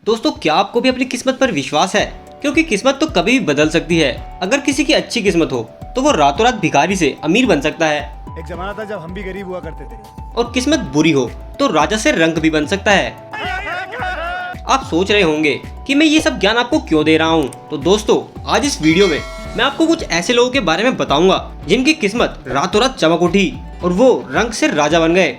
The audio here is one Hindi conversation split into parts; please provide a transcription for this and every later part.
दोस्तों क्या आपको भी अपनी किस्मत पर विश्वास है? क्योंकि किस्मत तो कभी भी बदल सकती है। अगर किसी की अच्छी किस्मत हो तो वो रातों रात भिखारी से अमीर बन सकता है। एक जमाना था जब हम भी गरीब हुआ करते थे। और किस्मत बुरी हो तो राजा से रंक भी बन सकता है। आप सोच रहे होंगे कि मैं ये सब ज्ञान आपको क्यों दे रहा हूँ। तो दोस्तों आज इस वीडियो में मैं आपको कुछ ऐसे लोगों के बारे में बताऊंगा जिनकी किस्मत रातों रात चमक उठी और वो रंक से राजा बन गए।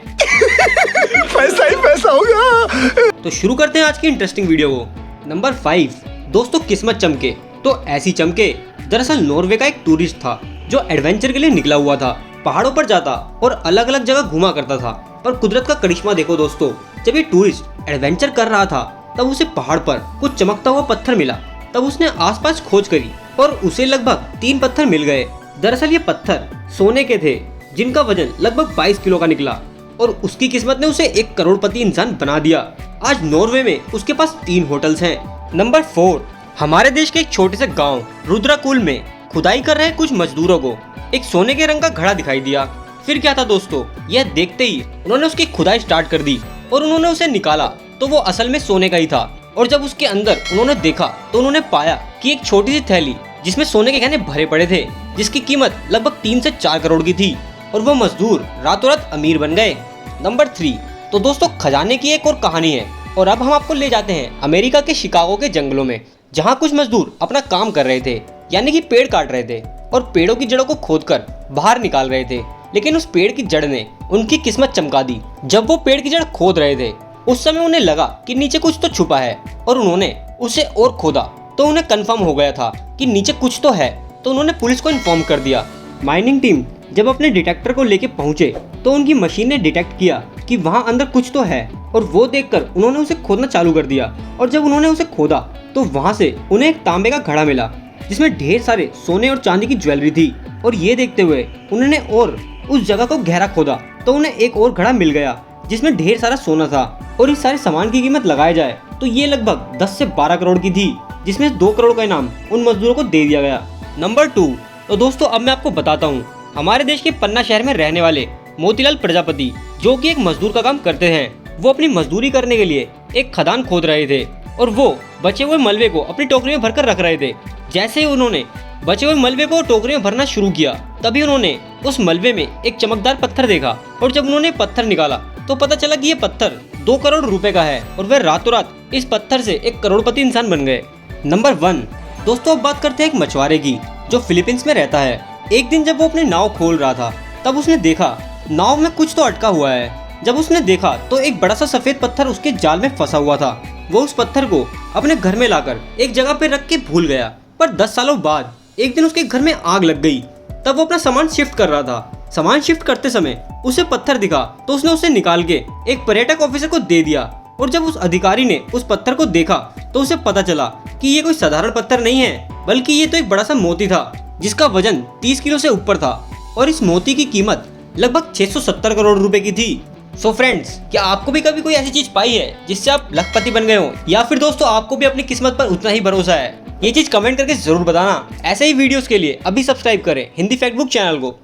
पैसा ही पैसा होगा। तो शुरू करते हैं आज की इंटरेस्टिंग वीडियो को। नंबर 5, दोस्तों किस्मत चमके तो ऐसी चमके। दरअसल नॉर्वे का एक टूरिस्ट था जो एडवेंचर के लिए निकला हुआ था। पहाड़ों पर जाता और अलग अलग जगह घुमा करता था। पर कुदरत का करिश्मा देखो दोस्तों, जब ये टूरिस्ट एडवेंचर कर रहा था तब उसे पहाड़ पर कुछ चमकता हुआ पत्थर मिला। तब उसने आसपास खोज करी और उसे लगभग 3 पत्थर मिल गए। दरअसल ये पत्थर सोने के थे जिनका वजन लगभग 22 किलो का निकला और उसकी किस्मत ने उसे 1 करोड़पति इंसान बना दिया। आज नॉर्वे में उसके पास 3 होटल्स हैं। नंबर 4, हमारे देश के एक छोटे से गांव रुद्राकुल में खुदाई कर रहे कुछ मजदूरों को एक सोने के रंग का घड़ा दिखाई दिया। फिर क्या था दोस्तों, यह देखते ही उन्होंने उसकी खुदाई स्टार्ट कर दी और उन्होंने उसे निकाला तो वो असल में सोने का ही था। और जब उसके अंदर उन्होंने देखा तो उन्होंने पाया कि एक छोटी सी थैली जिसमें सोने के गहने भरे पड़े थे, जिसकी कीमत लगभग 3 से 4 करोड़ की थी। और वो मजदूर रातों रात अमीर बन गए। नंबर 3, तो दोस्तों खजाने की एक और कहानी है। और अब हम आपको ले जाते हैं अमेरिका के शिकागो के जंगलों में, जहाँ कुछ मजदूर अपना काम कर रहे थे, यानी कि पेड़ काट रहे थे और पेड़ों की जड़ों को खोदकर बाहर निकाल रहे थे। लेकिन उस पेड़ की जड़ ने उनकी किस्मत चमका दी। जब वो पेड़ की जड़ खोद रहे थे उस समय उन्हें लगा कि नीचे कुछ तो छुपा है और उन्होंने उसे और खोदा तो उन्हें कंफर्म हो गया था कि नीचे कुछ तो है। तो उन्होंने पुलिस को इन्फॉर्म कर दिया। माइनिंग टीम जब अपने डिटेक्टर को लेके पहुंचे तो उनकी मशीन ने डिटेक्ट किया कि वहां अंदर कुछ तो है और वो देखकर उन्होंने उसे खोदना चालू कर दिया। और जब उन्होंने उसे खोदा तो वहां से उन्हें एक तांबे का घड़ा मिला जिसमें ढेर सारे सोने और चांदी की ज्वेलरी थी। और ये देखते हुए उन्होंने और उस जगह को गहरा खोदा तो उन्हें एक और घड़ा मिल गया जिसमें ढेर सारा सोना था। और इस सारे सामान की कीमत लगाई जाए तो ये लगभग 10 से 12 करोड़ की थी, जिसमें 2 करोड़ का इनाम उन मजदूरों को दे दिया गया। नंबर 2, तो दोस्तों अब मैं आपको बताता हूँ। हमारे देश के पन्ना शहर में रहने वाले मोतीलाल प्रजापति, जो कि एक मजदूर का काम करते हैं, वो अपनी मजदूरी करने के लिए एक खदान खोद रहे थे और वो बचे हुए मलबे को अपनी टोकरी में भरकर रख रहे थे। जैसे ही उन्होंने बचे हुए मलबे को टोकरी में भरना शुरू किया तभी उन्होंने उस मलबे में एक चमकदार पत्थर देखा। और जब उन्होंने पत्थर निकाला तो पता चला कि ये पत्थर 2 करोड़ रुपए का है और वे रातों रात इस पत्थर से 1 करोड़पति इंसान बन गए। नंबर 1, दोस्तों अब बात करते हैं एक मछुआरे की जो फिलीपींस में रहता है। एक दिन जब वो अपनी नाव खोल रहा था तब उसने देखा नाव में कुछ तो अटका हुआ है। जब उसने देखा तो एक बड़ा सा सफेद पत्थर उसके जाल में फंसा हुआ था। वो उस पत्थर को अपने घर में लाकर एक जगह पे रख के भूल गया। पर 10 सालों बाद एक दिन उसके घर में आग लग गई। तब वो अपना सामान शिफ्ट कर रहा था। सामान शिफ्ट करते समय उसे पत्थर दिखा तो उसने उसे निकाल के एक पर्यटक ऑफिसर को दे दिया। और जब उस अधिकारी ने उस पत्थर को देखा तो उसे पता चला कि ये कोई साधारण पत्थर नहीं है, बल्कि ये तो एक बड़ा सा मोती था जिसका वजन 30 किलो से ऊपर था। और इस मोती की कीमत लगभग 670 करोड़ रुपए की थी। सो फ्रेंड्स, क्या आपको भी कभी कोई ऐसी चीज पाई है जिससे आप लखपति बन गए हो, या फिर दोस्तों आपको भी अपनी किस्मत पर उतना ही भरोसा है? ये चीज कमेंट करके जरूर बताना। ऐसे ही वीडियोस के लिए अभी सब्सक्राइब करें हिंदी फैक्ट बुक चैनल को।